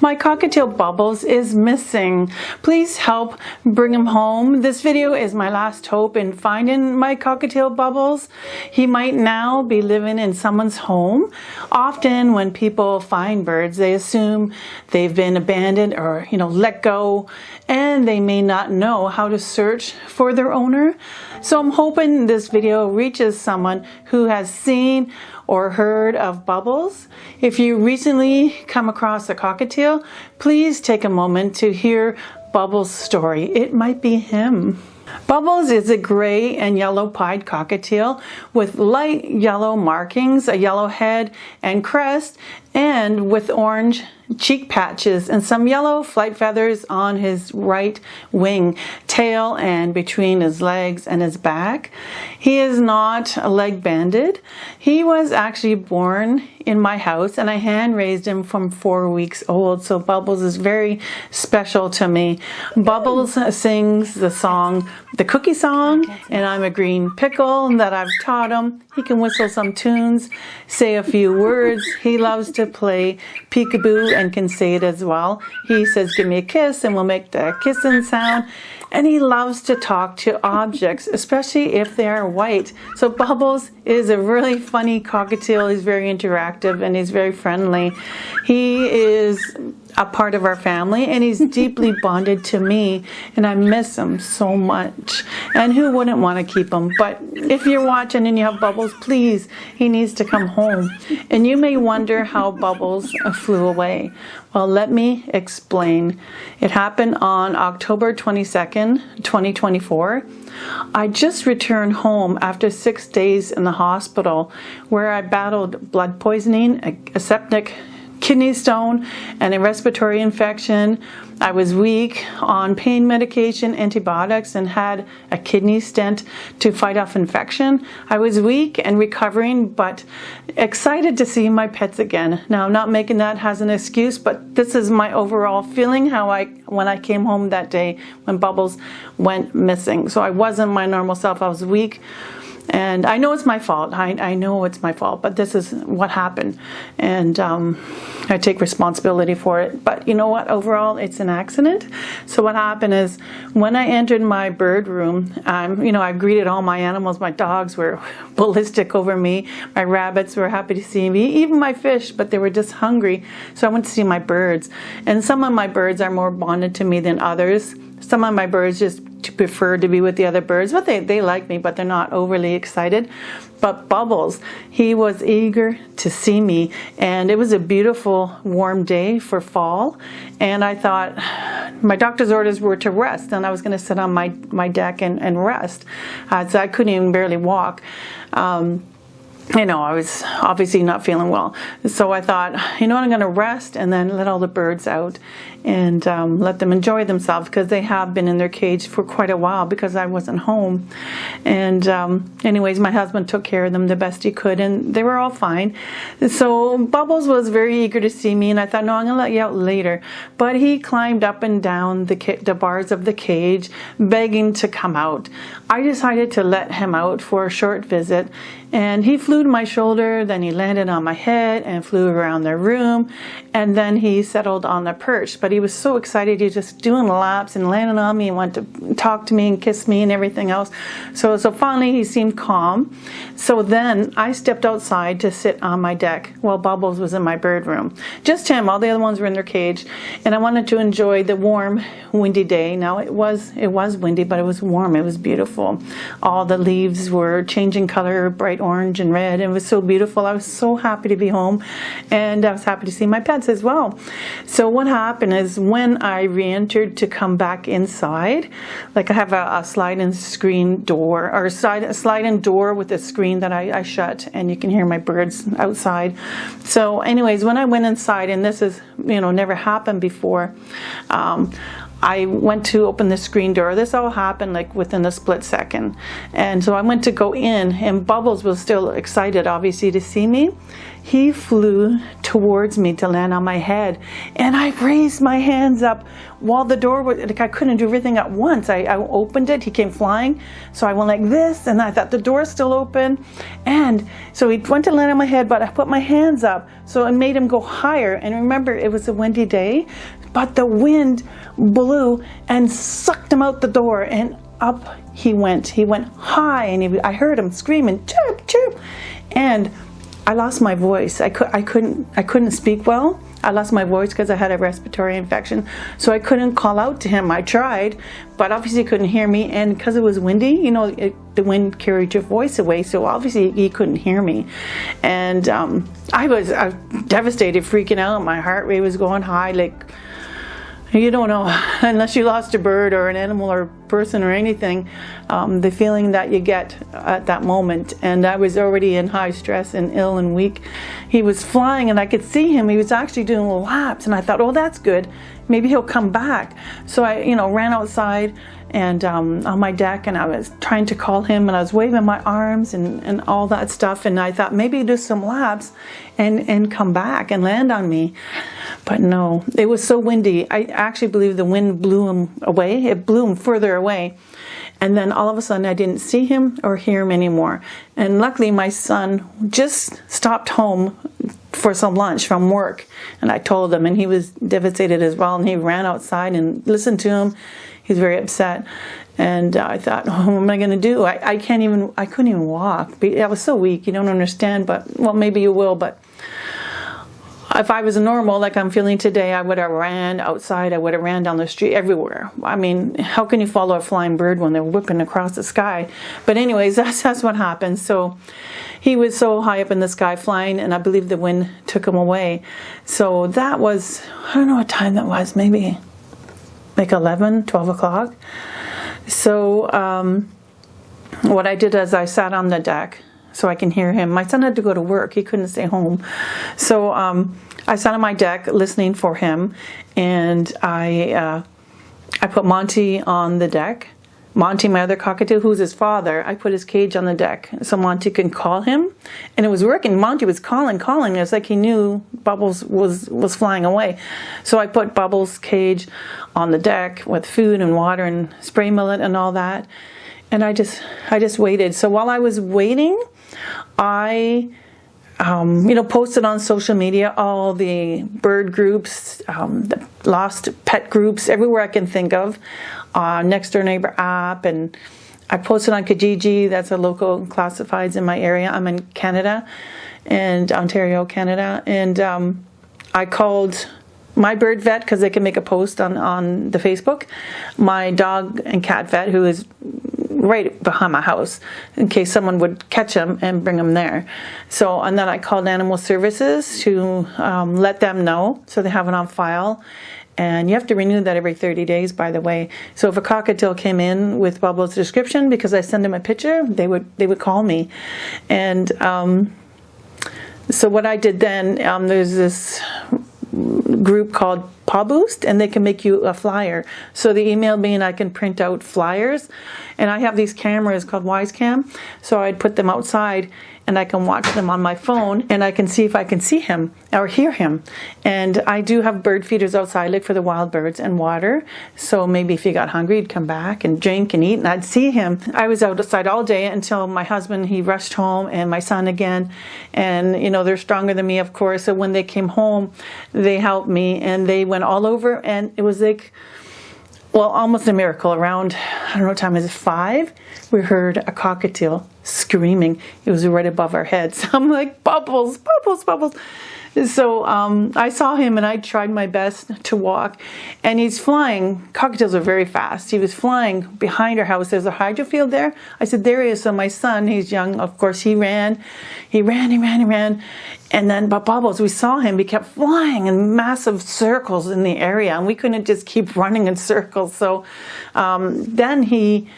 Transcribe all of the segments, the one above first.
My cockatiel Bubbles is missing. Please help bring him home. This video is my last hope in finding my cockatiel Bubbles. He might now be living in someone's home. Often when people find birds, they assume they've been abandoned or, let go, and they may not know how to search for their owner. So I'm hoping this video reaches someone who has seen or heard of Bubbles. If you recently come across a cockatiel, please take a moment to hear Bubbles' story. It might be him. Bubbles is a gray and yellow pied cockatiel with light yellow markings, a yellow head and crest, and with orange cheek patches and some yellow flight feathers on his right wing, tail, and between his legs and his back. He is not leg banded. He was actually born in my house and I hand raised him from 4 weeks old, so Bubbles is very special to me. Bubbles sings the song, the cookie song, and I'm a green pickle that I've taught him. He can whistle some tunes, say a few words. He loves to play peekaboo and can say it as well. He says, "Give me a kiss," and we'll make the kissing sound. And he loves to talk to objects, especially if they are white. So Bubbles is a really funny cockatiel. He's very interactive and he's very friendly. He is a part of our family and he's deeply bonded to me, and I miss him so much. And who wouldn't want to keep him? But if you're watching and you have Bubbles, please, he needs to come home. And you may wonder how Bubbles flew away. Well, let me explain. It happened on October 22nd, 2024. I just returned home after 6 days in the hospital where I battled blood poisoning, a septic kidney stone, and a respiratory infection. I was weak on pain medication, antibiotics, and had a kidney stent to fight off infection. I was weak and recovering, but excited to see my pets again. Now, I'm not making that as an excuse, but this is my overall feeling when I came home that day when Bubbles went missing. So I wasn't my normal self. I was weak. And I know it's my fault. I know it's my fault, but this is what happened. And I take responsibility for it. But you know what? Overall, it's an accident. So what happened is when I entered my bird room, I greeted all my animals. My dogs were ballistic over me. My rabbits were happy to see me. Even my fish, but they were just hungry. So I went to see my birds. And some of my birds are more bonded to me than others. Some of my birds just prefer to be with the other birds, but they like me, but they're not overly excited. But Bubbles, he was eager to see me, and it was a beautiful warm day for fall, and I thought my doctor's orders were to rest, and I was going to sit on my deck and rest. So I couldn't even barely walk. I was obviously not feeling well. So I thought, I'm going to rest and then let all the birds out and let them enjoy themselves, because they have been in their cage for quite a while because I wasn't home. And anyways, my husband took care of them the best he could, and they were all fine. So Bubbles was very eager to see me, and I thought, no, I'm going to let you out later. But he climbed up and down the bars of the cage, begging to come out. I decided to let him out for a short visit, and he flew to my shoulder, then he landed on my head and flew around the room, and then he settled on the perch. But he was so excited, he was just doing laps and landing on me and wanted to talk to me and kiss me and everything else. So finally he seemed calm. So then I stepped outside to sit on my deck while Bubbles was in my bird room. Just him, all the other ones were in their cage, and I wanted to enjoy the warm, windy day. Now it was windy, but it was warm, it was beautiful. All the leaves were changing color, bright orange and red, and it was so beautiful. I was so happy to be home, and I was happy to see my pets as well. So what happened is when I re-entered to come back inside, like I have a slide-in screen door, or a slide-in door with a screen that I shut, and you can hear my birds outside. So anyways, when I went inside, and this is never happened before, I went to open the screen door. This all happened like within a split second. And so I went to go in, and Bubbles was still excited, obviously, to see me. He flew towards me to land on my head, and I raised my hands up while the door was, like I couldn't do everything at once. I opened it, he came flying, so I went like this, and I thought the door's still open, and so he went to land on my head, but I put my hands up So it made him go higher. And remember, it was a windy day, but the wind blew and sucked him out the door, and up he went. He went high, and I heard him screaming, chirp, chirp. And I lost my voice. I couldn't speak well. I lost my voice because I had a respiratory infection, so I couldn't call out to him. I tried, but obviously he couldn't hear me, and because it was windy, you know, the wind carried your voice away, so obviously he couldn't hear me. And I was devastated, freaking out. My heart rate was going high, like, you don't know, unless you lost a bird or an animal or person or anything, the feeling that you get at that moment. And I was already in high stress and ill and weak. He was flying, and I could see him. He was actually doing laps, and I thought, oh, that's good. Maybe he'll come back. So I, ran outside and on my deck, and I was trying to call him, and I was waving my arms and all that stuff. And I thought maybe do some laps and come back and land on me. But no, it was so windy. I actually believe the wind blew him away. It blew him further away. And then all of a sudden I didn't see him or hear him anymore. And luckily my son just stopped home for some lunch from work. And I told him, and he was devastated as well. And he ran outside and listened to him. He was very upset. And I thought, oh, what am I going to do? I couldn't even walk. I was so weak. You don't understand, but, well, maybe you will, but if I was normal, like I'm feeling today, I would have ran outside. I would have ran down the street everywhere. I mean, how can you follow a flying bird when they're whipping across the sky? But anyways, that's what happened. So he was so high up in the sky flying, and I believe the wind took him away. So that was, I don't know what time that was, maybe like 11, 12 o'clock. So what I did is I sat on the deck so I can hear him. My son had to go to work. He couldn't stay home. So I sat on my deck listening for him, and I put Monty on the deck. Monty, my other cockatiel, who's his father, I put his cage on the deck so Monty can call him. And it was working. Monty was calling. It was like he knew Bubbles was flying away. So I put Bubbles' cage on the deck with food and water and spray millet and all that. And I just waited. So while I was waiting, I posted on social media all the bird groups, the lost pet groups, everywhere I can think of, Next Door Neighbor app, and I posted on Kijiji. That's a local classifieds in my area. I'm in Canada, and Ontario, Canada, and I called my bird vet because they can make a post on the Facebook, my dog and cat vet, who is right behind my house, in case someone would catch them and bring them there. So, and then I called Animal Services to let them know so they have it on file. And you have to renew that every 30 days, by the way. So if a cockatiel came in with Bubbles' description, because I send them a picture, they would call me. And so what I did then, there's this group called Paw Boost, and they can make you a flyer. So they emailed me, and I can print out flyers. And I have these cameras called WiseCam, so I'd put them outside, and I can watch them on my phone, and I can see if I can see him or hear him. And I do have bird feeders outside, like for the wild birds, and water. So maybe if he got hungry, he'd come back and drink and eat, and I'd see him. I was outside all day until my husband, he rushed home, and my son again. And, they're stronger than me, of course. So when they came home, they helped me, and they went all over, and it was like, well, almost a miracle. Around, I don't know what time it is, 5, we heard a cockatiel screaming. It was right above our heads. I'm like, Bubbles, Bubbles, Bubbles. So I saw him, and I tried my best to walk, and he's flying. Cockatiels are very fast. He was flying behind our house. There's a hydro field there. I said, there he is. So my son, he's young, of course, he ran. And then, but Bubbles, we saw him. He kept flying in massive circles in the area, and we couldn't just keep running in circles. So then he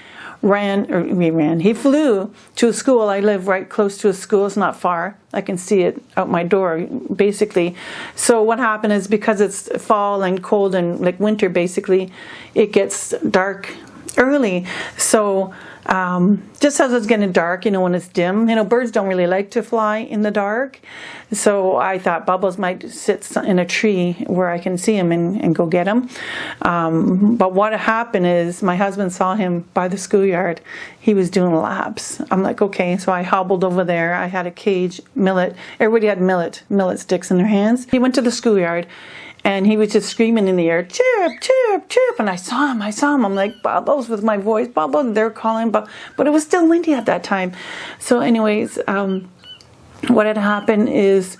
flew to a school. I live right close to a school. It's not far. I can see it out my door, basically. So what happened is, because it's fall and cold and like winter, basically, it gets dark early. So just as it's getting dark, when it's dim, birds don't really like to fly in the dark. So I thought Bubbles might sit in a tree where I can see him and go get him. But what happened is my husband saw him by the schoolyard. He was doing laps. I'm like, okay. So I hobbled over there. I had a cage, millet. Everybody had millet sticks in their hands. He went to the schoolyard. And he was just screaming in the air, chirp, chirp, chirp. And I saw him. I'm like, Bubbles, with my voice, Bubbles. They're calling, but it was still windy at that time. So anyways, what had happened is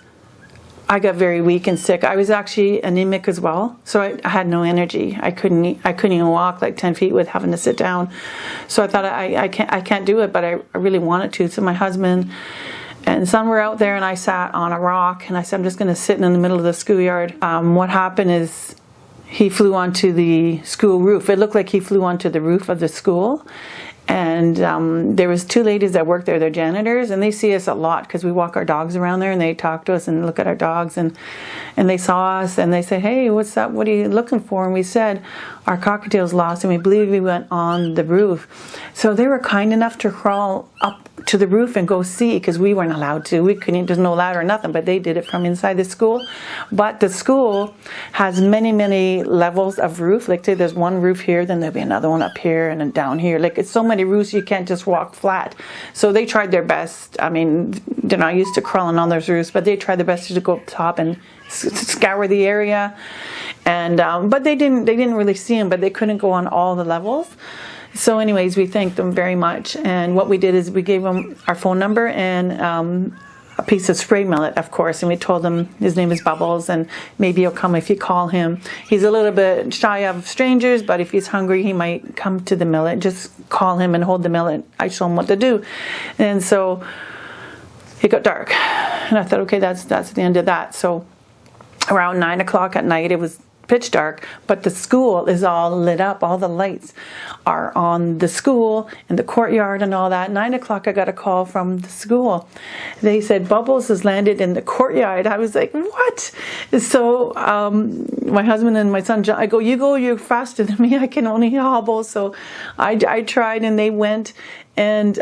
I got very weak and sick. I was actually anemic as well. So I had no energy. I couldn't even walk like 10 feet with having to sit down. So I thought I can't do it, but I really wanted to. So my husband and son were out there, and I sat on a rock, and I said, I'm just going to sit in the middle of the schoolyard. What happened is he flew onto the school roof. It looked like he flew onto the roof of the school. And there was two ladies that worked there, they're janitors, and they see us a lot because we walk our dogs around there, and they talk to us and look at our dogs, and they saw us, and they said, hey, what's up? What are you looking for? And we said, our cockatiel's lost, and we believe we went on the roof. So they were kind enough to crawl up to the roof and go see, because we weren't allowed to. We couldn't, there's no ladder or nothing, but they did it from inside the school. But the school has many, many levels of roof. Like, say there's one roof here, then there'll be another one up here and then down here. Like, it's so many roofs, you can't just walk flat. So they tried their best. I mean, they're not used to crawling on those roofs, but they tried their best to go up top and scour the area. And but they didn't really see them, but they couldn't go on all the levels. So anyways, we thanked them very much, and what we did is we gave them our phone number and a piece of spray millet, of course, and we told him his name is Bubbles, and maybe he'll come if you call him. He's a little bit shy of strangers, but if he's hungry, he might come to the millet. Just call him and hold the millet. I show him what to do. And so it got dark, and I thought, okay, that's the end of that. So around 9 o'clock at night, it was pitch dark, but the school is all lit up. All the lights are on the school and the courtyard and all that. 9 o'clock, I got a call from the school. They said Bubbles has landed in the courtyard. I was like, what? So my husband and my son John, I go, you're faster than me. I can only hobble. So I tried, and they went, and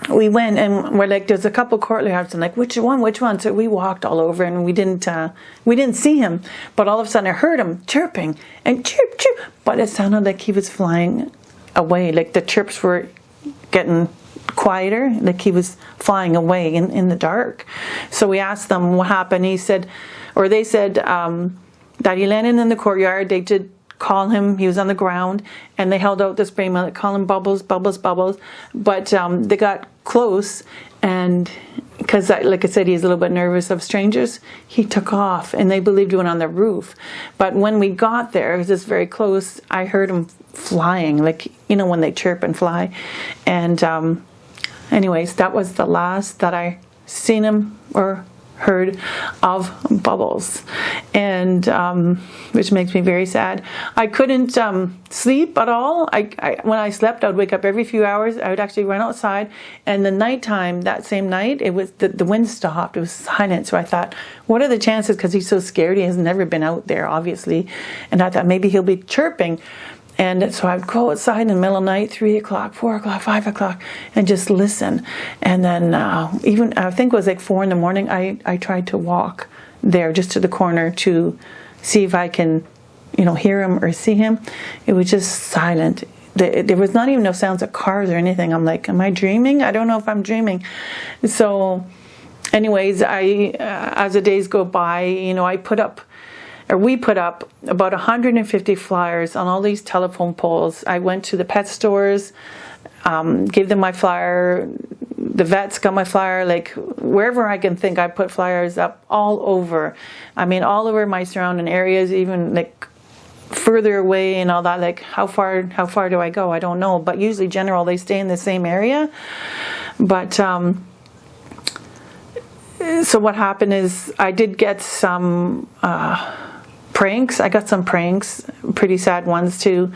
we went, and we're like, there's a couple courtyards, and like, which one? So we walked all over, and we didn't see him, but all of a sudden I heard him chirping and chirp, chirp, but it sounded like he was flying away. Like the chirps were getting quieter, like he was flying away in the dark. So we asked them what happened. They said that he landed in the courtyard. They did call him, he was on the ground, and they held out the spray millet, call him Bubbles, Bubbles, Bubbles. But they got close, and because, like I said, he's a little bit nervous of strangers, he took off, and they believed he went on the roof. But when we got there, it was just very close, I heard him flying, like, when they chirp and fly. And anyways, that was the last that I seen him or heard of Bubbles, and which makes me very sad. I couldn't sleep at all. When I slept, I would wake up every few hours. I would actually run outside, and the nighttime, that same night, it was the wind stopped. It was silent. So I thought, what are the chances? Because he's so scared, he has never been out there, obviously. And I thought maybe he'll be chirping. And so I would go outside in the middle of the night, 3 o'clock, 4 o'clock, 5 o'clock, and just listen. And then even, I think it was like 4 in the morning, I tried to walk there just to the corner to see if I can, hear him or see him. It was just silent. There was not even no sounds of cars or anything. I'm like, am I dreaming? I don't know if I'm dreaming. So anyways, as the days go by, we put up about 150 flyers on all these telephone poles. I went to the pet stores, gave them my flyer. The vets got my flyer. Like, wherever I can think, I put flyers up all over. I mean, all over my surrounding areas, even like further away and all that. Like, how far do I go? I don't know. But usually, they stay in the same area. But so what happened is I did get some pranks. I got some pranks, pretty sad ones too.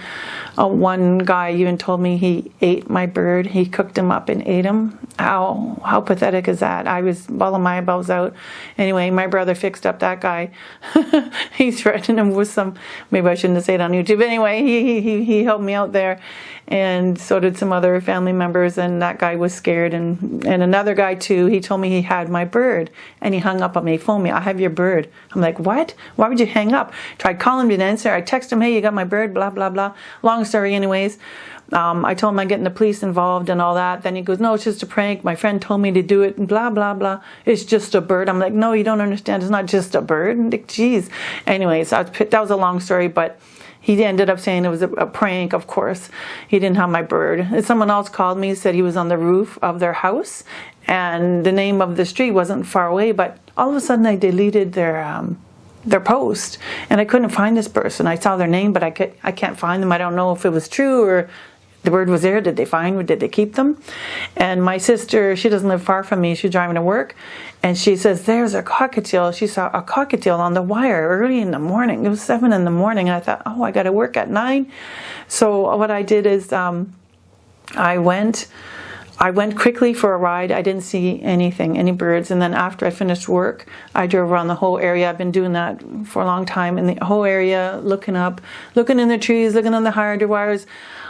One guy even told me he ate my bird. He cooked him up and ate him. How pathetic is that? I was bawling my eyeballs out. Anyway, my brother fixed up that guy. He threatened him with some, maybe I shouldn't have said it on YouTube. Anyway, he helped me out there, and so did some other family members, and that guy was scared. And another guy too, he told me he had my bird, and he hung up on me. He phoned me, I have your bird. I'm like, what? Why would you hang up? Tried calling, didn't answer. I texted him, hey, you got my bird, blah, blah, blah. Long story anyways. I told him I'm getting the police involved and all that. Then he goes, no, it's just a prank. My friend told me to do it, and blah, blah, blah. It's just a bird. I'm like, no, you don't understand. It's not just a bird. Like, geez. Anyways, that was a long story, but he ended up saying it was a prank, of course. He didn't have my bird. And someone else called me, said he was on the roof of their house, and the name of the street wasn't far away, but all of a sudden I deleted their post, and I couldn't find this person. I saw their name, but I can't find them. I don't know if it was true or the bird was there. Did they keep them? And my sister, she doesn't live far from me. She's driving to work, and she says, there's a cockatiel. She saw a cockatiel on the wire early in the morning. It was 7 in the morning. And I thought, oh, I got to work at 9. So what I did is I went quickly for a ride. I didn't see any birds. And then after I finished work, I drove around the whole area. I've been doing that for a long time, in the whole area, looking in the trees, looking on the hard wires.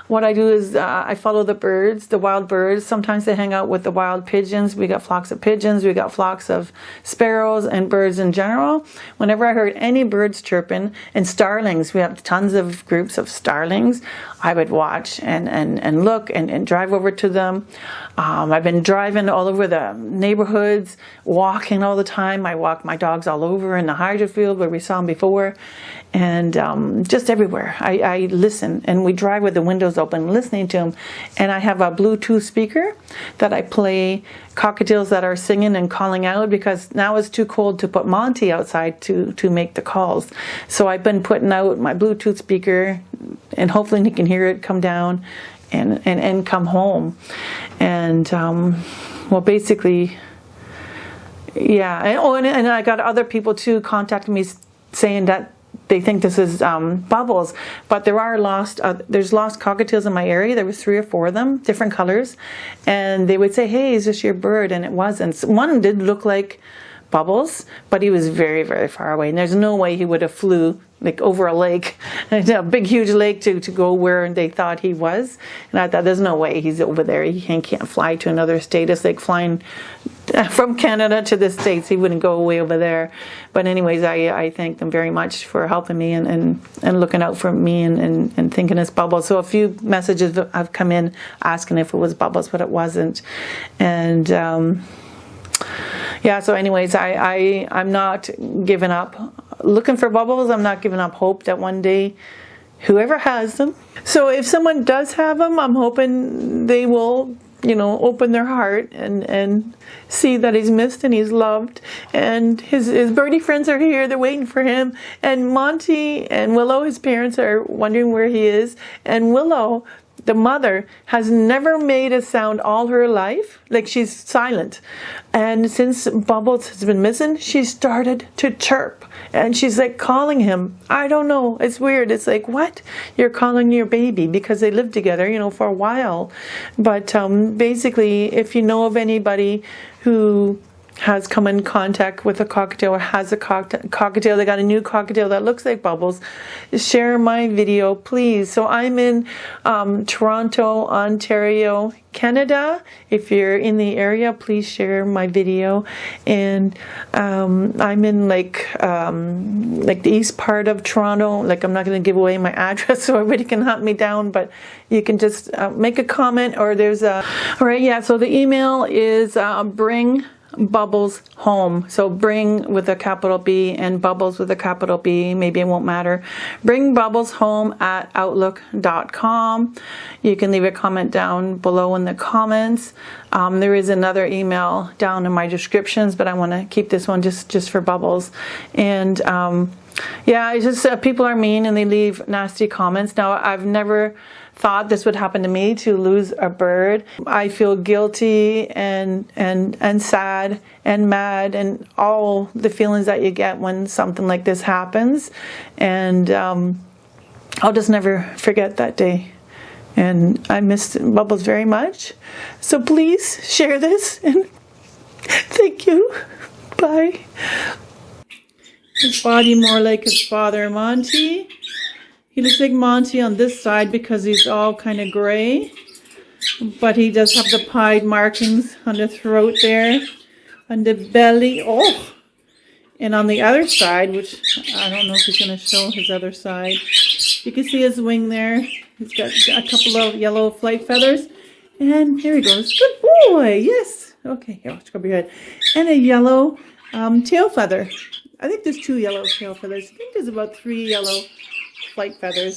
What I do is I follow the birds, the wild birds. Sometimes they hang out with the wild pigeons. We got flocks of pigeons. We got flocks of sparrows and birds in general. Whenever I heard any birds chirping, and starlings, we have tons of groups of starlings, I would watch and look and drive over to them. I've been driving all over the neighborhoods, walking all the time. I walk my dogs all over in the hydro field where we saw them before, and just everywhere. I listen, and we drive with the windows open, listening to them. And I have a Bluetooth speaker that I play cockatiels that are singing and calling out, because now it's too cold to put Monty outside to make the calls. So I've been putting out my Bluetooth speaker, and hopefully he can hear it come down and come home. And well, basically, yeah. And I got other people too contacting me saying that they think this is bubbles, but there's lost cockatiels in my area. There was 3 or 4 of them, different colors, and they would say, hey, is this your bird? And it wasn't. One did look like Bubbles, but he was very, very far away, and there's no way he would have flew like over a lake, a big huge lake, to go where they thought he was. And I thought, there's no way he's over there. He can't fly to another state. It's like flying from Canada to the States. He wouldn't go way over there. But anyways, I thank them very much for helping me and looking out for me and thinking it's Bubbles. So a few messages have come in asking if it was Bubbles, but it wasn't. And yeah, so anyways, I'm not giving up looking for Bubbles. I'm not giving up hope that one day whoever has them. So if someone does have them, I'm hoping they will, open their heart and see that he's missed and he's loved. And his birdie friends are here. They're waiting for him. And Monty and Willow, his parents, are wondering where he is. And Willow, the mother, has never made a sound all her life. Like, she's silent. And since Bubbles has been missing, she started to chirp. And she's like calling him. I don't know. It's weird. It's like, what? You're calling your baby, because they lived together, for a while. But basically, if you know of anybody who has come in contact with a cockatiel or has a cockatiel, they got a new cockatiel that looks like Bubbles, share my video, please. So I'm in Toronto, Ontario, Canada. If you're in the area, please share my video. And I'm in like the east part of Toronto. Like, I'm not going to give away my address so everybody can hunt me down, but you can just make a comment, or there's all right, yeah, so the email is bring Bubbles home. So bring with a capital B and Bubbles with a capital B. Maybe it won't matter. Bring Bubbles home at outlook.com. You can leave a comment down below in the comments. There is another email down in my descriptions, but I want to keep this one just for Bubbles. And yeah, it's just people are mean and they leave nasty comments. Now, I've never thought this would happen to me, to lose a bird. I feel guilty and sad and mad and all the feelings that you get when something like this happens. And I'll just never forget that day. And I miss Bubbles very much. So please share this, and thank you. Bye. His body more like his father, Monty. He looks like Monty on this side because he's all kind of gray. But he does have the pied markings on the throat there, on the belly. Oh! And on the other side, which I don't know if he's going to show his other side. You can see his wing there. He's got a couple of yellow flight feathers. And here he goes. Good boy. Yes. Okay, here, let's cover your head. And a yellow tail feather. I think there's 2 yellow tail feathers. I think there's about 3 yellow flight feathers.